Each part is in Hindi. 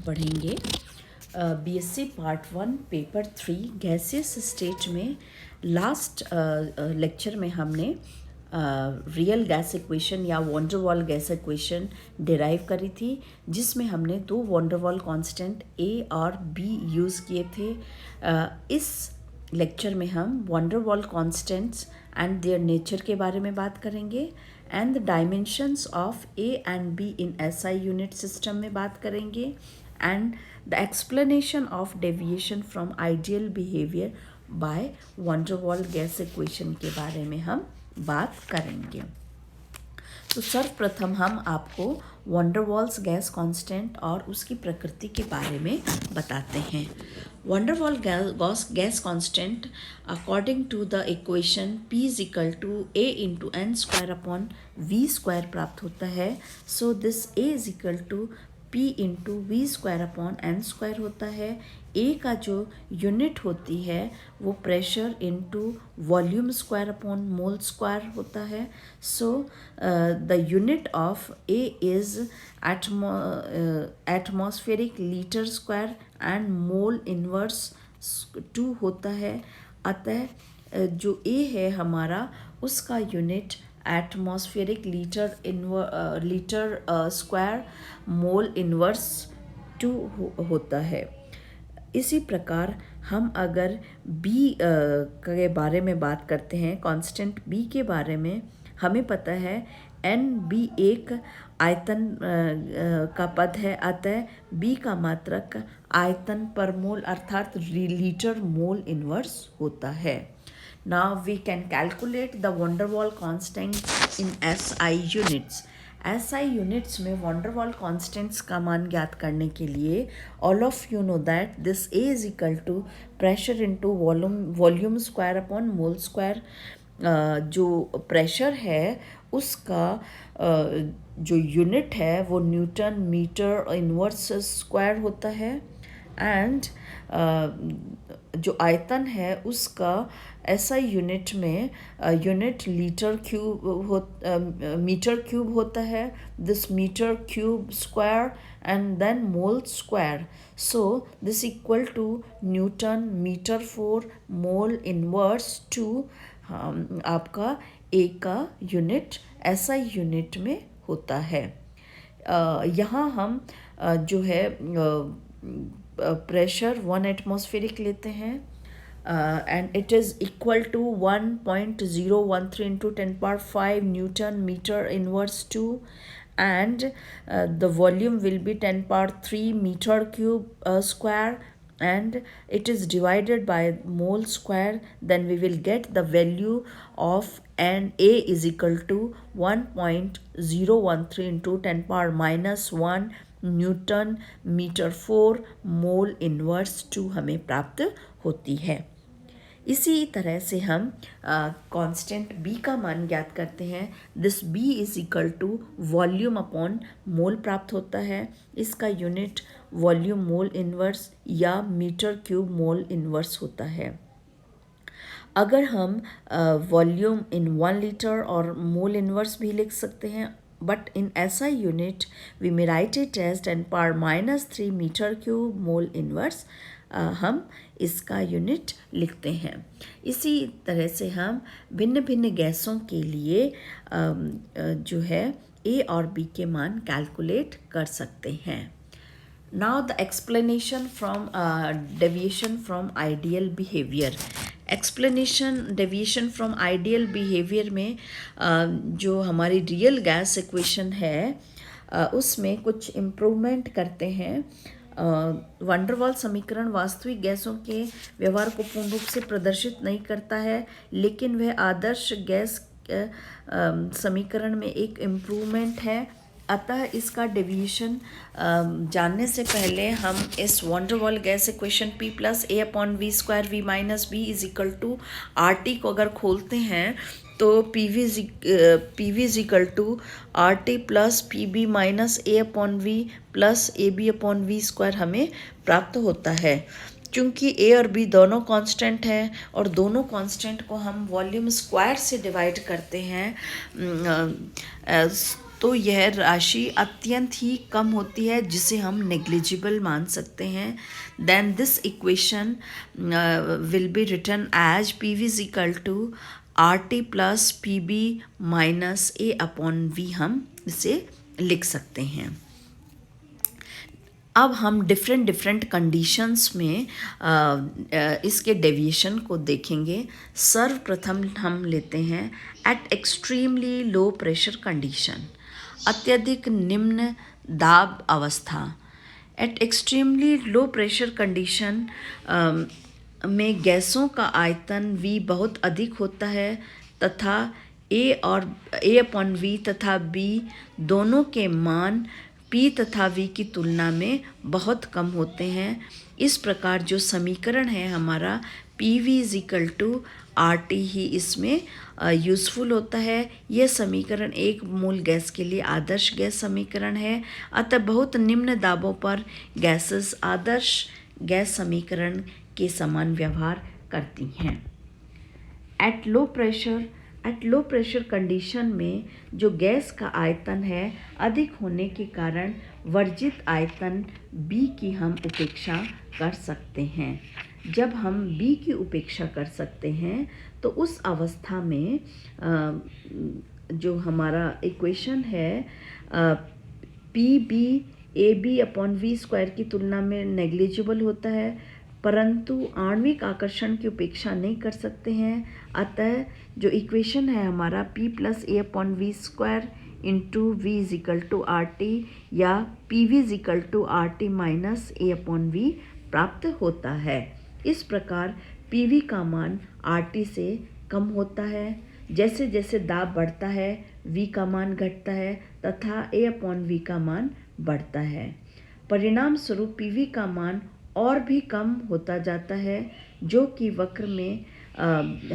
पढ़ेंगे BSc part 1 paper 3 gaseous state में। लास्ट लेक्चर में हमने रियल गैस इक्वेशन या वॉन्डरवॉल गैस इक्वेशन डिराइव करी थी, जिसमें हमने दो वॉन्डरवॉल कांस्टेंट ए और बी यूज़ किए थे। इस लेक्चर में हम van der Waals constants and their nature के बारे में बात करेंगे and the dimensions of A and B in SI unit system में बात करेंगे and the explanation of deviation from ideal behaviour by van der Waals gas equation के बारे में हम बात करेंगे। तो सर्वप्रथम हम आपको वॉन्डरवॉल्स गैस कांस्टेंट और उसकी प्रकृति के बारे में बताते हैं। Van der Waals gas constant according to the equation P is equal to A into N square upon we square प्राप्त होता है। So this A is equal to P into V square upon N square होता है। ए का जो यूनिट होती है वो pressure into volume square upon mole square होता है। So the unit of A is atmospheric litre square and mole inverse 2 होता है। अतः जो ए है हमारा उसका unit atmospheric litre square mole inverse 2 होता है। इसी प्रकार हम अगर B के बारे में बात करते हैं, कांस्टेंट B के बारे में, हमें पता है NB एक आयतन का पद है, अतः B का मात्रक आयतन पर मोल अर्थात लीटर मोल इनवर्स होता है। Now we can calculate the van der Waal constant in SI units. SI units में वॉन्डरवॉल कांस्टेंट्स का मान ज्ञात करने के लिए all of you know that this A is equal to pressure into volume square upon mole square. जो प्रेशर है उसका जो यूनिट है वो न्यूटन मीटर इनवर्स स्क्वायर होता है एंड जो आयतन है उसका SI यूनिट में यूनिट मीटर क्यूब होता है। This metre cube square and then mole square. So this equal to newton metre 4 mole inverse 2 आपका A का यूनिट SI यूनिट में होता है। यहाँ हम जो है प्रेशर 1 एटमॉस्फेरिक लेते हैं and it is equal to 1.013 into 10 power 5 Newton meter inverse 2 and the volume will be 10 power 3 meter cube square and it is divided by mole square. Then we will get the value of and A is equal to 1.013 into 10 power minus 1 newton metre 4 mole inverse 2 हमें प्राप्त होती है। इसी तरह से हम कांस्टेंट B का मान ज्ञात करते हैं। This B is equal to volume upon mole प्राप्त होता है। इसका यूनिट वॉल्यूम मोल इनवर्स या मीटर क्यूब मोल इनवर्स होता है। अगर हम वॉल्यूम इन 1 लीटर और मोल इनवर्स भी लिख सकते हैं, but in SI unit we may write it as 10 power minus 3 meter cube mole inverse। हम इसका यूनिट लिखते हैं। इसी तरह से हम भिन्न भिन्न गैसों के लिए जो है A और B के मान कैलकुलेट कर सकते हैं। Now the explanation from deviation from ideal behavior। Explanation deviation from ideal behaviour में जो हमारी रियल गैस इक्वेशन है उसमें कुछ इम्प्रूवमेंट करते हैं। वैन डर वाल समीकरण वास्तविक गैसों के व्यवहार को पूर्ण रूप से प्रदर्शित नहीं करता है, लेकिन वह आदर्श गैस समीकरण में एक इम्प्रूवमेंट है। अतः इसका डेविएशन जानने से पहले हम इस van der Waals gas equation P plus A upon we square V minus B is equal to RT को अगर खोलते हैं तो PV is equal to RT plus PB minus A upon V plus AB upon we square हमें प्राप्त होता है। क्योंकि A और B दोनों कांस्टेंट हैं और दोनों कांस्टेंट को हम वॉल्यूम स्क्वायर से डिवाइड करते हैं तो यह राशि अत्यंत ही कम होती है जिसे हम नेग्लिजिबल मान सकते हैं। Then this equation will be written as P we is equal to are T plus P B minus A upon V हम इसे लिख सकते हैं। अब हम डिफरेंट कंडीशंस में इसके डेविएशन को देखेंगे। सर्वप्रथम हम लेते हैं at extremely low pressure condition, अत्यधिक निम्न दाब अवस्था। At extremely low pressure condition में गैसों का आयतन V बहुत अधिक होता है तथा A अपॉन V तथा B दोनों के मान P तथा V की तुलना में बहुत कम होते हैं। इस प्रकार जो समीकरण है हमारा PV is equal to RT ही इसमें यूज़फुल होता है। यह समीकरण एक मूल गैस के लिए आदर्श गैस समीकरण है। अतः बहुत निम्न दाबों पर गैसेस आदर्श गैस समीकरण के समान व्यवहार करती हैं। एट लो प्रेशर कंडीशन में जो गैस का आयतन है अधिक होने के कारण वर्जित आयतन B की हम उपेक्षा कर सकते हैं। जब हम B की उपेक्षा कर सकते हैं तो उस अवस्था में जो हमारा इक्वेशन है P B A B upon we square की तुलना में नेग्लिजिबल होता है, परंतु आणविक आकर्षण की उपेक्षा नहीं कर सकते हैं। अतः जो इक्वेशन है हमारा P plus A upon we square into v is equal to are t या p we is equal to R T minus A upon v प्राप्त होता है। इस प्रकार पी वी का मान आर टी से कम होता है। जैसे जैसे दाब बढ़ता है V का मान घटता है तथा A अपॉन V का मान बढ़ता है। परिणाम स्वरूप PV का मान और भी कम होता जाता है, जो कि वक्र में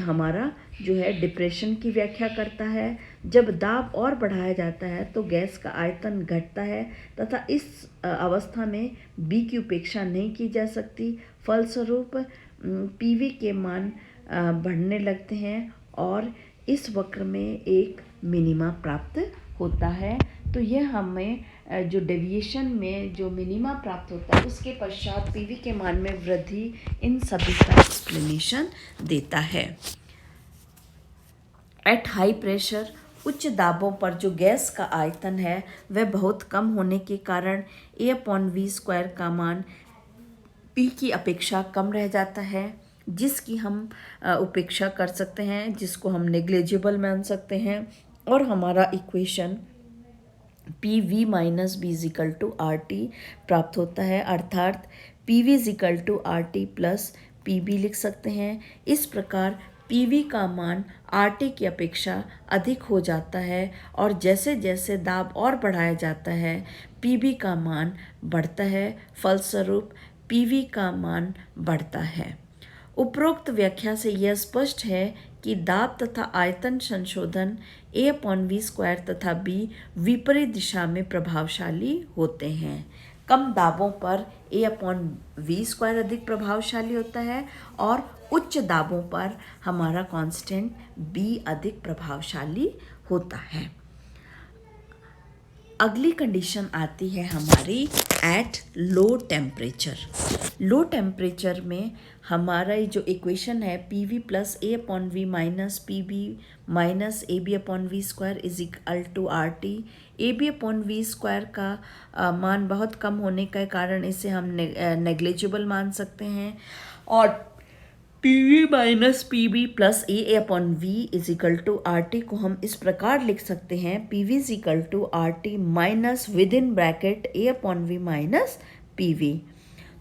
हमारा जो है डिप्रेशन की व्याख्या करता है। जब दाब और बढ़ाया जाता है तो गैस का आयतन घटता है तथा इस अवस्था में B की उपेक्षा नहीं की जा सकती। फलस्वरूप PV के मान बढ़ने लगते हैं और इस वक्र में एक मिनिमा प्राप्त होता है। तो यह हमें जो डेविएशन में जो मिनिमा प्राप्त होता है उसके पश्चात पीवी के मान में वृद्धि, इन सभी का एक्सप्लेनेशन देता है। एट हाई प्रेशर, उच्च दाबों पर जो गैस का आयतन है वह बहुत कम होने के कारण A अपॉन वी स्क्वायर का मान P की अपेक्षा कम रह जाता है, जिसकी हम उपेक्षा कर सकते हैं, जिसको हम नेग्लिजिबल मान सकते हैं। और हमारा equation P V minus B is equal to are T प्राप्त होता है, अर्थात P we is equal to are T plus P B लिख सकते हैं। इस प्रकार पी वी का मान आर टी की अपेक्षा अधिक हो जाता है और जैसे जैसे दाब और बढ़ाया जाता है पी बी का मान बढ़ता है। फलस्वरूप पी वी का मान बढ़ता है। उपरोक्त व्याख्या से यह स्पष्ट है कि दाब तथा आयतन संशोधन A अपॉन वी स्क्वायर तथा B विपरीत दिशा में प्रभावशाली होते हैं। कम दाबों पर A अपॉन वी स्क्वायर अधिक प्रभावशाली होता है और उच्च दाबों पर हमारा कांस्टेंट B अधिक प्रभावशाली होता है। अगली कंडीशन आती है हमारी at low temperature. Low temperature में हमारा ये जो इक्वेशन है P V plus A upon V minus P B minus A B upon we square is equal to are T. A B upon we square का मान बहुत कम होने के कारण इसे हम नेग्लिजिबल मान सकते हैं और P V minus P B plus A upon V is equal to are T को हम इस प्रकार लिख सकते हैं P we is equal to R T minus within bracket A upon V minus P V.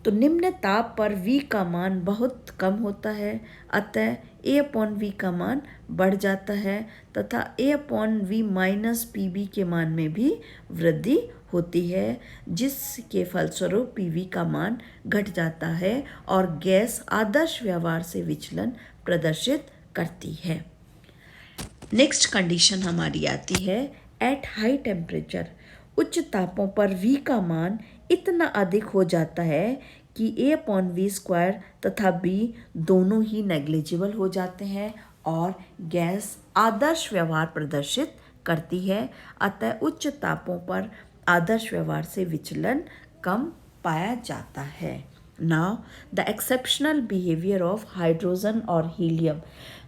तो निम्न ताप पर V का मान बहुत कम होता है, अतः A अपॉन वी का मान बढ़ जाता है तथा A upon V minus P B के मान में भी वृद्धि होती है, जिसके फलस्वरूप PV का मान घट जाता है और गैस आदर्श व्यवहार से विचलन प्रदर्शित करती है। नेक्स्ट कंडीशन हमारी आती है एट हाई टेम्परेचर। उच्च तापों पर V का मान इतना अधिक हो जाता है कि A अपॉन वी स्क्वायर तथा B दोनों ही नेग्लिजिबल हो जाते हैं और गैस आदर्श व्यवहार प्रदर्शित करती है, अतः उच्च तापों पर आदर्श व्यवहार से विचलन कम पाया जाता है। Now the exceptional behaviour of hydrogen और हीलियम।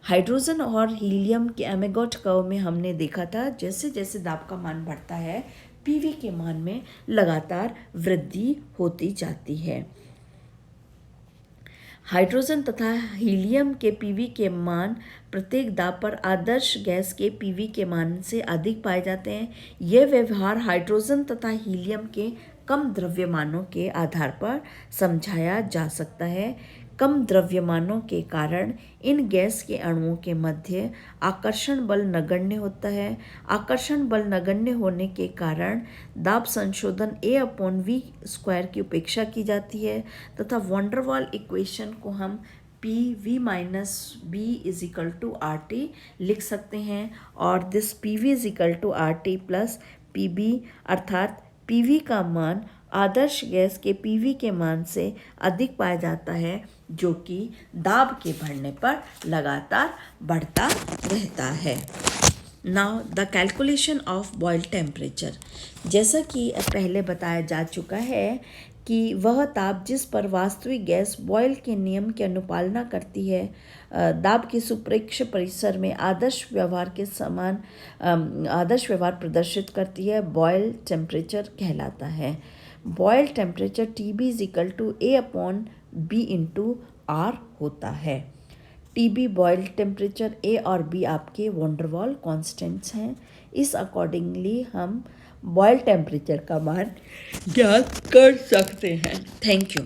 हाइड्रोजन और हीलियम के एमेगॉट कर्व में हमने देखा था जैसे जैसे दाब का मान बढ़ता है पीवी के मान में लगातार वृद्धि होती जाती है। हाइड्रोजन तथा हीलियम के पीवी के मान प्रत्येक दाब पर आदर्श गैस के पीवी के मान से अधिक पाए जाते हैं। यह व्यवहार हाइड्रोजन तथा हीलियम के कम द्रव्यमानों के आधार पर समझाया जा सकता है। कम द्रव्यमानों के कारण इन गैस के अणुओं के मध्य आकर्षण बल नगण्य होता है। आकर्षण बल नगण्य होने के कारण दाब संशोधन A/v² की उपेक्षा की जाती है तथा वॉन डर वाल इक्वेशन को हम PV minus B is equal to RT लिख सकते हैं और this PV is equal to RT plus PB, अर्थात PV का मान आदर्श गैस के PV के मान से अधिक पाया जाता है जो कि दाब के बढ़ने पर लगातार बढ़ता रहता है। Now the calculation of Boyle temperature. जैसा कि पहले बताया जा चुका है कि वह ताप जिस पर वास्तविक गैस बॉयल के नियम की अनुपालना करती है दाब के सुप्रेक्ष परिसर में आदर्श व्यवहार के समान आदर्श व्यवहार प्रदर्शित करती है, बॉयल टेम्परेचर कहलाता है। Boyle temperature TB is equal to A/B into R होता है। TB बॉयल टेम्परेचर, A और B आपके वॉन डर वाल कॉन्स्टेंट्स हैं। इस अकॉर्डिंगली हम बॉयल टेम्परेचर का मान ज्ञात कर सकते हैं। Thank you.